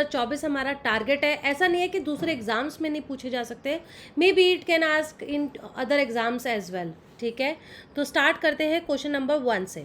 2024 हमारा टारगेट है। ऐसा नहीं है कि दूसरे एग्जाम्स में नहीं पूछे जा सकते, maybe it can ask in other exams as well. ठीक है, तो स्टार्ट करते हैं क्वेश्चन नंबर 1 से।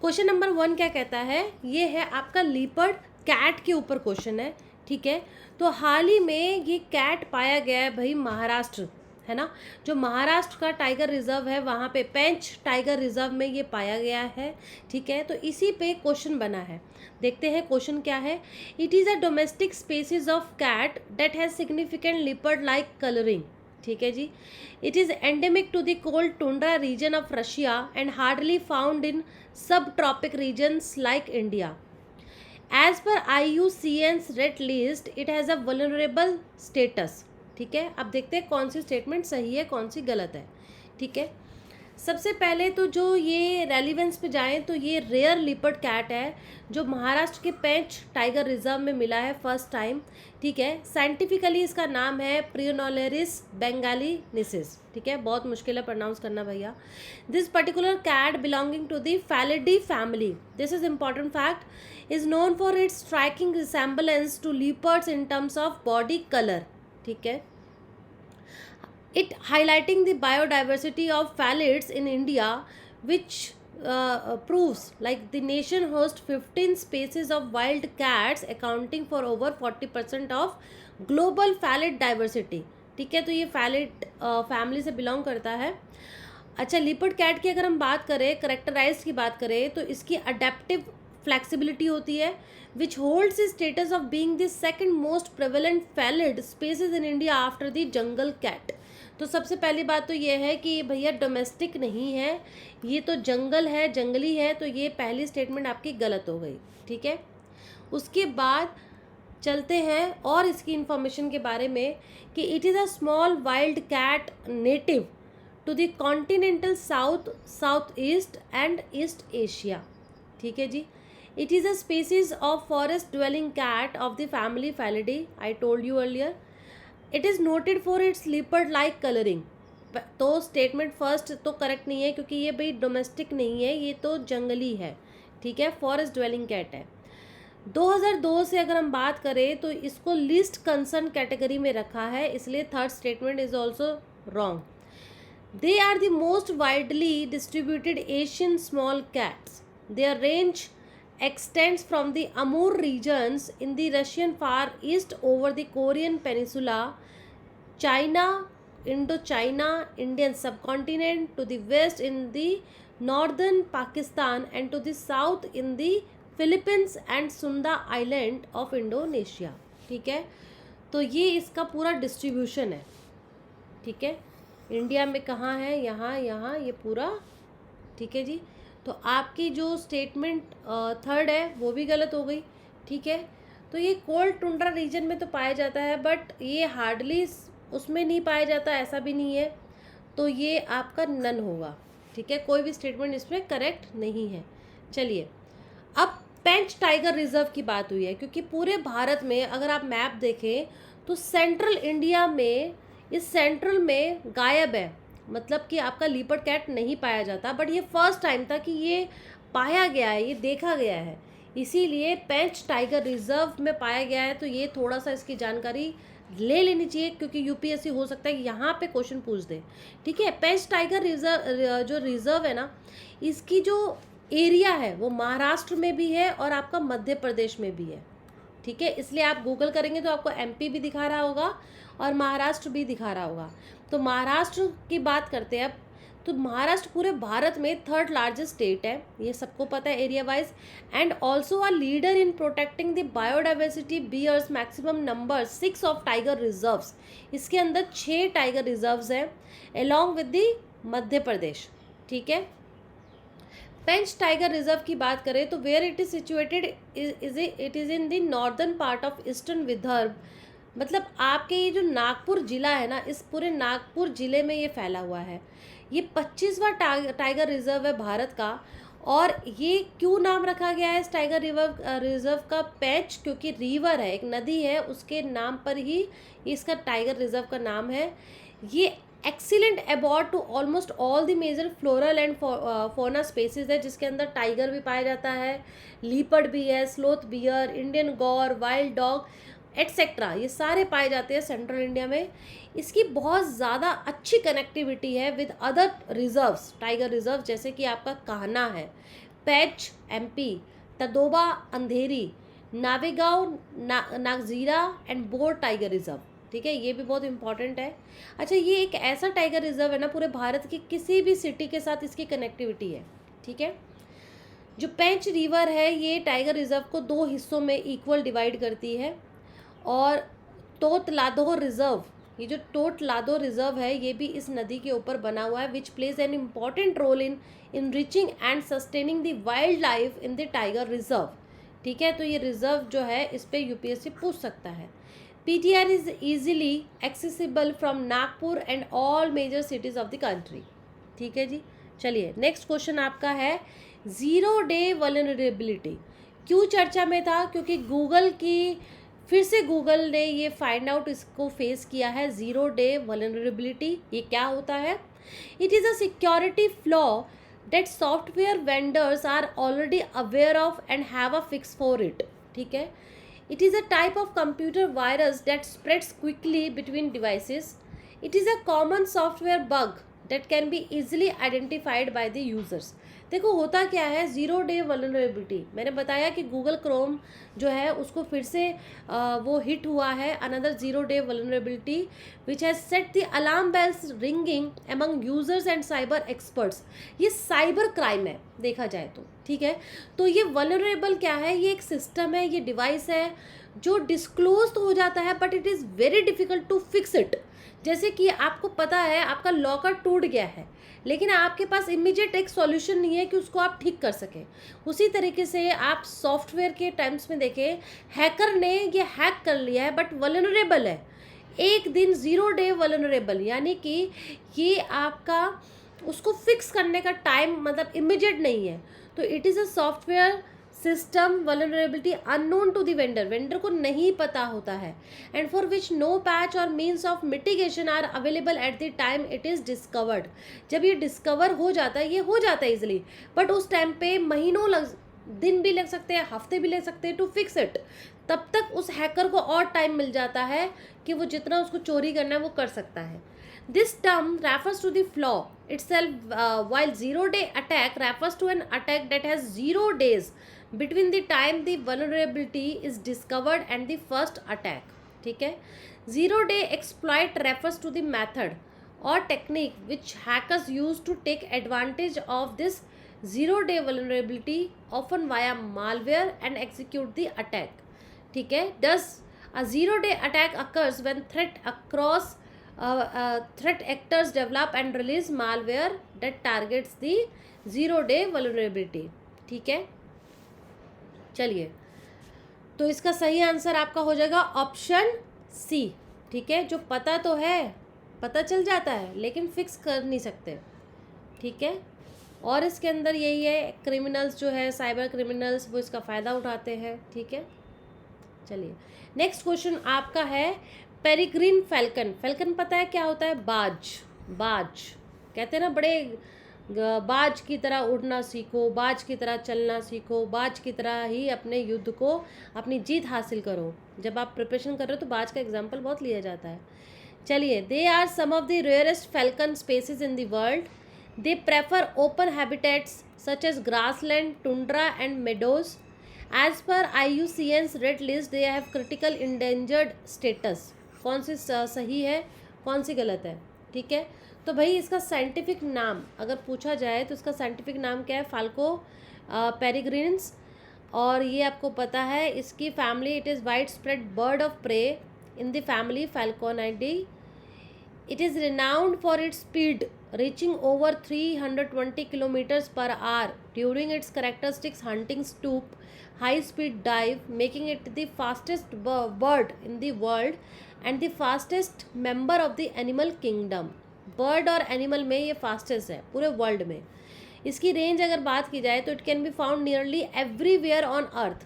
क्वेश्चन नंबर 1 क्या कहता है, ये है आपका लीपर्ड कैट के ऊपर क्वेश्चन है। ठीक है, तो हाल ही में ये कैट पाया गया है भाई महाराष्ट्र, है ना, जो महाराष्ट्र का टाइगर रिजर्व है वहाँ पे पेंच टाइगर रिजर्व में ये पाया गया है। ठीक है, तो इसी पे क्वेश्चन बना है। देखते हैं क्वेश्चन क्या है। It is a domestic species of cat that has significant leopard like colouring. ठीक है जी। It is endemic to the cold tundra region of Russia and hardly found in sub tropic regions like India. As per IUCN's red list it has a vulnerable status. ठीक है, अब देखते हैं कौन सी statement सही है कौन सी गलत है। ठीक है, सबसे पहले तो जो ये रेलिवेंस पे जाएं तो ये रेयर लिपर्ड कैट है जो महाराष्ट्र के पेंच टाइगर रिजर्व में मिला है फर्स्ट टाइम। ठीक है, साइंटिफिकली इसका नाम है प्रियोनोलेरिस बेंगालिनिसिस। ठीक है, बहुत मुश्किल है प्रोनाउंस करना भैया। This particular cat belonging to the Felidae family, this is important fact, is known for its striking resemblance to leopards in terms of body colour. ठीक है, it highlighting the biodiversity of phalids in India, which proves like the nation hosts 15 species of wild cats accounting for over 40% of global phalid diversity। ठीक है, तो ये फैलिड family से belong करता है। अच्छा, लिपर्ड कैट की अगर हम बात करें, करेक्टराइज की बात करें, तो इसकी अडेप्टिव फ्लेक्सिबिलिटी होती है which holds the status of being the second most prevalent felid species in India after the jungle cat. तो सबसे पहली बात तो ये है कि भैया डोमेस्टिक नहीं है, ये तो जंगल है, जंगली है, तो ये पहली स्टेटमेंट आपकी गलत हो गई। ठीक है, उसके बाद चलते हैं और इसकी इंफॉर्मेशन के बारे में कि it is a small wild cat native to the continental South, South East and East Asia. ठीक है जी। It is a species of forest dwelling cat of the family Felidae, I told you earlier. It is noted for its leopard like colouring. तो statement first तो correct नहीं है क्योंकि ये भाई डोमेस्टिक नहीं है, ये तो जंगली है। ठीक है, फॉरेस्ट ड्वेलिंग कैट है। 2002 से अगर हम बात करें तो इसको लिस्ट कंसर्न कैटेगरी में रखा है, इसलिए third statement is also wrong. They are the most widely distributed Asian small cats. Their range extends from the Amur regions in the Russian Far East over the Korean Peninsula, China, Indochina, Indian subcontinent to the west in the northern Pakistan and to the south in the Philippines and Sunda Island of Indonesia। ठीक है, तो ये इसका पूरा distribution है। ठीक है, India में कहाँ है, यहाँ यहाँ ये पूरा। ठीक है जी, तो आपकी जो स्टेटमेंट थर्ड है वो भी गलत हो गई। ठीक है, तो ये कोल्ड टुंड्रा रीजन में तो पाया जाता है बट ये हार्डली उसमें नहीं पाया जाता, ऐसा भी नहीं है, तो ये आपका नन होगा। ठीक है, कोई भी स्टेटमेंट इसमें करेक्ट नहीं है। चलिए, अब पेंच टाइगर रिजर्व की बात हुई है क्योंकि पूरे भारत में अगर आप मैप देखें तो सेंट्रल इंडिया में, इस सेंट्रल में गायब है, मतलब कि आपका लीपर्ड कैट नहीं पाया जाता, बट ये फर्स्ट टाइम था कि ये पाया गया है, ये देखा गया है, इसीलिए पेंच टाइगर रिजर्व में पाया गया है। तो ये थोड़ा सा इसकी जानकारी ले लेनी चाहिए क्योंकि UPSC हो सकता है कि यहाँ पे क्वेश्चन पूछ दे। ठीक है, पेंच टाइगर रिजर्व जो रिजर्व है ना, इसकी जो एरिया है वो महाराष्ट्र में भी है और आपका मध्य प्रदेश में भी है। ठीक है, इसलिए आप गूगल करेंगे तो आपको MP भी दिखा रहा होगा और महाराष्ट्र भी दिखा रहा होगा। तो महाराष्ट्र की बात करते हैं अब, तो महाराष्ट्र पूरे भारत में थर्ड लार्जेस्ट स्टेट है, ये सबको पता है area wise, and also a leader in protecting the biodiversity bears maximum number 6 of tiger reserves. इसके अंदर 6 टाइगर रिजर्व्स हैं along with the Madhya Pradesh. ठीक है, पेंच टाइगर रिजर्व की बात करें तो where it is situated it is in the northern part of eastern Vidarbha, मतलब आपके ये जो नागपुर जिला है ना, इस पूरे नागपुर जिले में ये फैला हुआ है। ये 25वां टाइगर रिजर्व है भारत का। और ये क्यों नाम रखा गया है इस टाइगर रिजर्व का पेंच, क्योंकि रिवर है, एक नदी है, उसके नाम पर ही इसका टाइगर रिजर्व का नाम है। ये excellent abode to almost all the major floral and fauna species है, जिसके अंदर टाइगर भी पाया जाता है, लीपर्ड भी है, स्लोथ बियर, इंडियन गौर, वाइल्ड डॉग एटसेट्रा, ये सारे पाए जाते हैं सेंट्रल इंडिया में। इसकी बहुत ज़्यादा अच्छी कनेक्टिविटी है with other reserves, tiger reserve, जैसे कि आपका कान्हा है, Pench MP, Tadoba Andhari, Navegaon Nagzira and Bor tiger reserve. ठीक है, ये भी बहुत इंपॉर्टेंट है। अच्छा, ये एक ऐसा टाइगर रिजर्व है ना, पूरे भारत की किसी भी सिटी के साथ इसकी कनेक्टिविटी है। ठीक है, जो पेंच रिवर है ये टाइगर रिजर्व को 2 हिस्सों में इक्वल डिवाइड करती है। और तोतलादो रिजर्व, ये जो तोतलादो रिजर्व है ये भी इस नदी के ऊपर बना हुआ है, which plays an important role in enriching and sustaining the wildlife in the tiger reserve. ठीक है, तो ये रिजर्व जो है इस पर यूपीएससी पूछ सकता है। PTR is easily accessible from Nagpur and all major cities of the country. ठीक है जी, चलिए नेक्स्ट क्वेश्चन आपका है, 0 डे वल्नरेबिलिटी क्यों चर्चा में था? क्योंकि गूगल की फिर से गूगल ने ये फाइंड आउट इसको फेस किया है, 0 डे वल्नरेबिलिटी। ये क्या होता है? It is a security flaw that software vendors are already aware of and have a fix for it. ठीक है, it is a type of computer virus that spreads quickly between devices. It is a common software bug that can be easily identified by the users. देखो होता क्या है, 0 day vulnerability, मैंने बताया कि Google Chrome जो है उसको फिर से वो हिट हुआ है, another 0 day vulnerability which has set the alarm bells ringing among users and cyber experts. ये साइबर क्राइम है देखा जाए तो। ठीक है, तो ये वल्नरेबल क्या है? ये एक सिस्टम है, ये डिवाइस है जो डिस्क्लोज तो हो जाता है but it is very difficult to fix it. जैसे कि आपको पता है आपका लॉकर टूट गया है, लेकिन आपके पास इमीडिएट एक सॉल्यूशन नहीं है कि उसको आप ठीक कर सकें। उसी तरीके से आप सॉफ्टवेयर के टाइम्स में देखें, हैकर ने ये हैक कर लिया है बट वल्नरेबल है, एक दिन 0 डे वल्नरेबल, यानी कि ये आपका उसको फिक्स करने का टाइम मतलब इमीडिएट नहीं है। तो it is a software system vulnerability unknown to the vendor, vendor को नहीं पता होता है, and for which no patch और means of mitigation are available at the time it is discovered. जब ये डिस्कवर हो जाता है, ये हो जाता है इजिली, बट उस टाइम पे महीनों दिन भी लग सकते हैं, हफ्ते भी लग सकते हैं टू फिक्स इट। तब तक उस हैकर को और टाइम मिल जाता है कि वो जितना उसको चोरी करना है वो कर सकता है। This term refers to the flaw itself, while 0 day attack refers to an attack that has 0 days between the time the vulnerability is discovered and the first attack. ठीक है, 0 day exploit refers to the method or technique which hackers use to take advantage of this 0 day vulnerability, often via malware, and execute the attack. ठीक है, thus a 0 day attack occurs when threat actors develop and release malware that targets the 0 day vulnerability. ठीक है, चलिए तो इसका सही answer आपका हो जाएगा ऑप्शन सी। ठीक है, जो पता तो है, पता चल जाता है लेकिन फिक्स कर नहीं सकते। ठीक है, और इसके अंदर यही है, क्रिमिनल्स जो है साइबर क्रिमिनल्स वो इसका फ़ायदा उठाते हैं। ठीक है, चलिए नेक्स्ट क्वेश्चन आपका है, पेरिग्रीन फैल्कन। फैल्कन पता है क्या होता है? बाज। बाज कहते हैं ना, बड़े बाज की तरह उड़ना सीखो, बाज की तरह चलना सीखो, बाज की तरह ही अपने युद्ध को अपनी जीत हासिल करो। जब आप प्रिपरेशन कर रहे हो तो बाज का एग्जाम्पल बहुत लिया जाता है। चलिए, they are some of the rarest falcon species in the world. They prefer open habitats such as grassland, tundra and meadows. As per IUCN's red list they have critical endangered status. कौन सी सही है, कौन सी गलत है? ठीक है, तो भाई इसका साइंटिफिक नाम अगर पूछा जाए तो इसका साइंटिफिक नाम क्या है? फाल्को पेरिग्रिन्स। और ये आपको पता है इसकी family, it is wide spread bird of prey in the family Falconidae. It is renowned for its speed reaching over 320 kilometres per hour during its characteristics hunting stoop, high speed dive, making it the fastest bird in the world and the fastest member of the animal kingdom. Bird और animal में ये fastest है पूरे world में। इसकी range अगर बात की जाए तो it can be found nearly everywhere on earth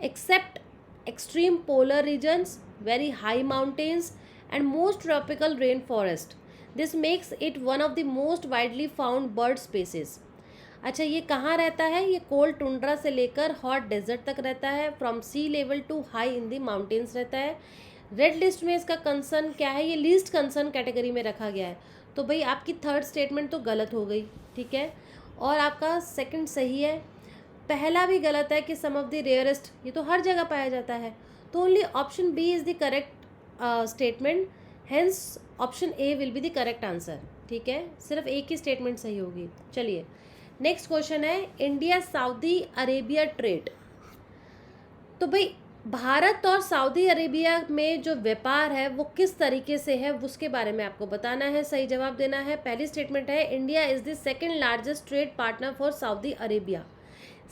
except extreme polar regions, very high mountains and most tropical rain forest. This makes it one of the most widely found bird species. अच्छा, ये कहाँ रहता है? ये cold tundra से लेकर hot desert तक रहता है, from sea level to high in the mountains रहता है। रेड लिस्ट में इसका कंसर्न क्या है? ये लीस्ट कंसर्न कैटेगरी में रखा गया है। तो भाई आपकी थर्ड स्टेटमेंट तो गलत हो गई, ठीक है, और आपका सेकंड सही है। पहला भी गलत है कि सम ऑफ द रेयरेस्ट, ये तो हर जगह पाया जाता है। तो only option B is the correct statement, hence option A will be the correct answer, ठीक है। सिर्फ एक ही स्टेटमेंट सही होगी। चलिए नेक्स्ट क्वेश्चन है, इंडिया सऊदी अरेबिया ट्रेड। तो भाई भारत और सऊदी अरेबिया में जो व्यापार है वो किस तरीके से है उसके बारे में आपको बताना है, सही जवाब देना है। पहली स्टेटमेंट है, India is the second largest trade partner for Saudi Arabia.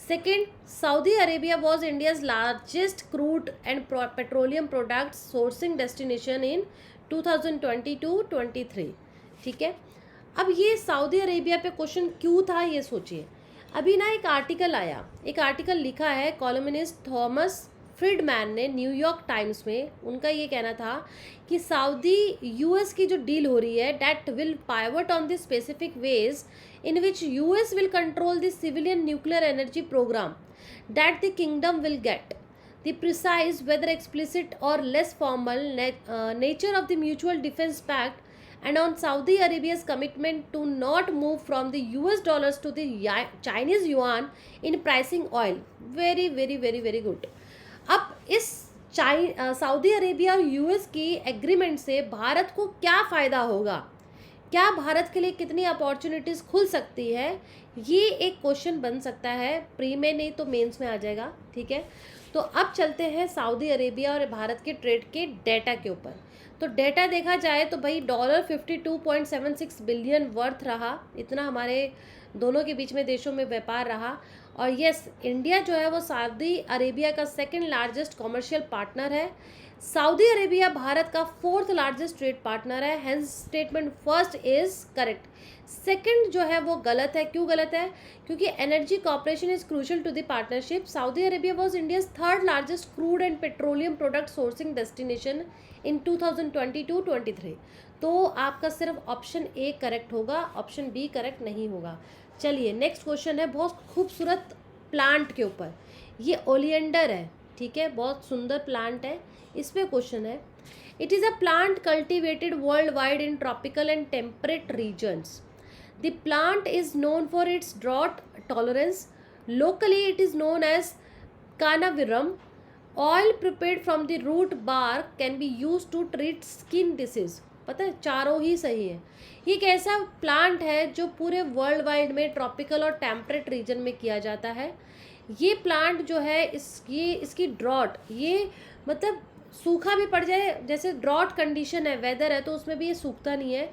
Second, Saudi Arabia was India's largest crude and petroleum product sourcing destination in 2022-23, ठीक है। अब ये सऊदी अरेबिया पे क्वेश्चन क्यों था ये सोचिए। अभी ना एक आर्टिकल आया, एक आर्टिकल लिखा है कॉलमनिस्ट थॉमस फ्रीडमैन ने न्यूयॉर्क टाइम्स में। उनका ये कहना था कि सऊदी यूएस की जो डील हो रही है that will pivot on the specific ways in which US will control the civilian nuclear energy program that the kingdom will get. The precise, whether explicit or less formal nature of the Mutual Defense Pact and on Saudi Arabia's commitment to not move from the US dollars to the Chinese yuan in pricing oil. Very, very, very, very good. अब इस Saudi Arabia और US की agreement से भारत को क्या फ़ायदा होगा, क्या भारत के लिए कितनी अपॉर्चुनिटीज़ खुल सकती है, ये एक क्वेश्चन बन सकता है। प्री में नहीं तो मेंस में आ जाएगा, ठीक है। तो अब चलते हैं सऊदी अरेबिया और भारत के ट्रेड के डेटा के ऊपर। तो डेटा देखा जाए तो भाई $52.76 बिलियन वर्थ रहा, इतना हमारे दोनों के बीच में देशों में व्यापार रहा। और यस, इंडिया जो है वो सऊदी अरेबिया का सेकंड लार्जेस्ट कॉमर्शियल पार्टनर है। सऊदी अरेबिया भारत का फोर्थ लार्जेस्ट ट्रेड पार्टनर है, hence statement first is correct. Second जो है वो गलत है। क्यों गलत है? क्योंकि energy cooperation is crucial to the partnership. Saudi Arabia was India's third largest crude and petroleum product sourcing destination in 2022-23। तो आपका सिर्फ ऑप्शन ए करेक्ट होगा, ऑप्शन बी करेक्ट नहीं होगा। चलिए नेक्स्ट क्वेश्चन है बहुत खूबसूरत प्लांट के ऊपर। ये ओलियंडर है, ठीक है, बहुत सुंदर प्लांट है। इस पे क्वेश्चन है, it is a plant cultivated world wide in tropical and temperate regions. The plant is known for its drought tolerance. Locally it is known as Kanaviram. Oil prepared from the root bark can be use to treat skin disease. पता है, चारों ही सही है। ये एक ऐसा plant है जो पूरे वर्ल्ड वाइड में ट्रॉपिकल और टेम्परेट रीजन में किया जाता है। ये प्लांट जो है इसकी ड्रॉट, ये मतलब सूखा भी पड़ जाए, जैसे ड्रॉट कंडीशन है, वेदर है, तो उसमें भी ये सूखता नहीं है।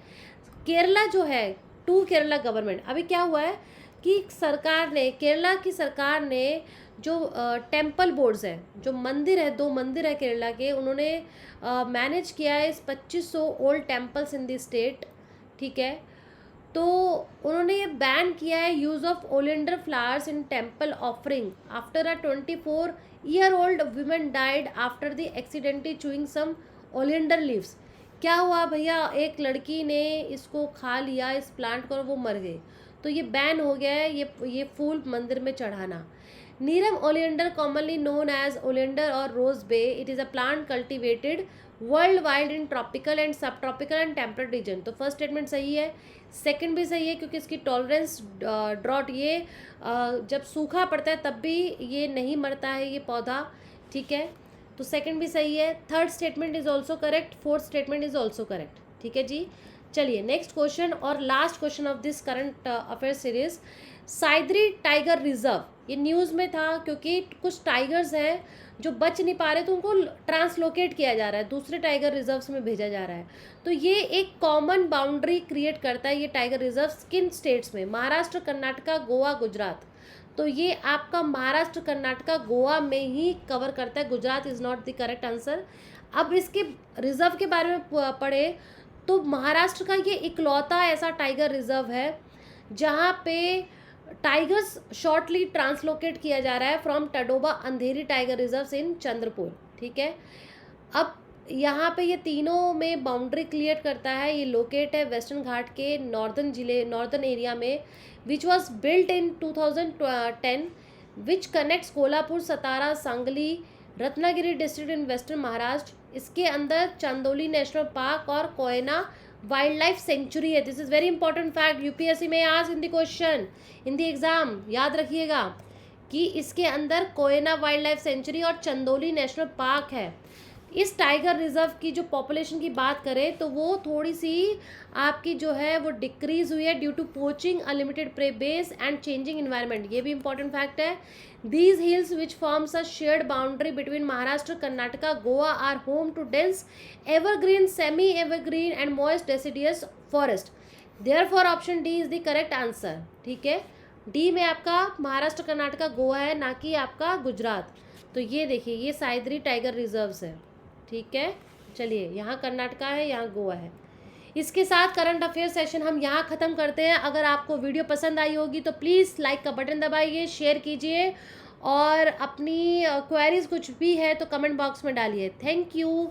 केरला जो है, टू केरला गवर्नमेंट, अभी क्या हुआ है कि सरकार ने, केरला की सरकार ने जो टेम्पल बोर्ड्स हैं, जो मंदिर है, 2 मंदिर है केरला के, उन्होंने मैनेज किया है इस 2500 old temples in the state, ठीक है। तो उन्होंने ये बैन किया है use of oleander flowers in temple offering after a 24-year-old women died after the accidentally chewing some oleander leaves. क्या हुआ भैया, एक लड़की ने इसको खा लिया, इस प्लांट को, और वो मर गई। तो ये बैन हो गया है ये फूल मंदिर में चढ़ाना। Nerium oleander commonly known as oleander और rose bay, it is a plant cultivated world wide in tropical and sub tropical and temperate region. तो फर्स्ट स्टेटमेंट सही है, सेकंड भी सही है क्योंकि इसकी टॉलरेंस ड्रॉट, ये जब सूखा पड़ता है तब भी ये नहीं मरता है ये पौधा, ठीक है। तो सेकंड भी सही है। Third statement is also correct, fourth statement is also correct, ठीक है जी। चलिए नेक्स्ट क्वेश्चन और last question of this current affair series. Sahyadri tiger reserve, ये न्यूज़ में था क्योंकि कुछ टाइगर्स हैं जो बच नहीं पा रहे, तो उनको ट्रांसलोकेट किया जा रहा है, दूसरे टाइगर रिजर्व्स में भेजा जा रहा है। तो ये एक कॉमन बाउंड्री क्रिएट करता है ये टाइगर रिजर्व्स किन स्टेट्स में? महाराष्ट्र, कर्नाटका, गोवा, गुजरात। तो ये आपका महाराष्ट्र, कर्नाटका, गोवा में ही कवर करता है, Gujarat is not the correct answer. अब इसके रिजर्व के बारे में पढ़े तो महाराष्ट्र का ये इकलौता ऐसा टाइगर रिजर्व है जहाँ पे टाइगर्स शॉर्टली ट्रांसलोकेट किया जा रहा है from Tadoba Andheri tiger reserve in Chandrapur, ठीक है। अब यहाँ पे ये तीनों में बाउंड्री क्लियर करता है। ये लोकेट है वेस्टर्न घाट के नॉर्दर्न एरिया में, which was built in 2010, which connects Kolhapur, Satara, Sangli, Ratnagiri district in western Maharashtra. इसके अंदर चांदोली नेशनल पार्क और कोयना वाइल्ड लाइफ सेंचुरी है। This is very important fact, UPSC में आज in the question in the exam याद रखिएगा कि इसके अंदर कोयना वाइल्ड लाइफ सेंचुरी और चंदोली नेशनल पार्क है। इस टाइगर रिजर्व की जो पॉपुलेशन की बात करें तो वो थोड़ी सी आपकी जो है वो डिक्रीज हुई है due to poaching, unlimited prey base and changing environment. ये भी इंपॉर्टेंट फैक्ट है। These hills which forms a shared boundary between Maharashtra, Karnataka, Goa are home to dense evergreen, semi evergreen and moist deciduous forest. Therefore option D is the correct answer. ठीक है, D में आपका महाराष्ट्र, कर्नाटका, गोवा है, ना कि आपका गुजरात। तो ये देखिए ये साइद्री टाइगर रिजर्व्स है। ठीक है, चलिए यहाँ कर्नाटका है, यहाँ गोवा है। इसके साथ करंट अफेयर सेशन हम यहाँ ख़त्म करते हैं। अगर आपको वीडियो पसंद आई होगी तो प्लीज़ लाइक का बटन दबाइए, शेयर कीजिए और अपनी क्वेरीज कुछ भी है तो कमेंट बॉक्स में डालिए। Thank you.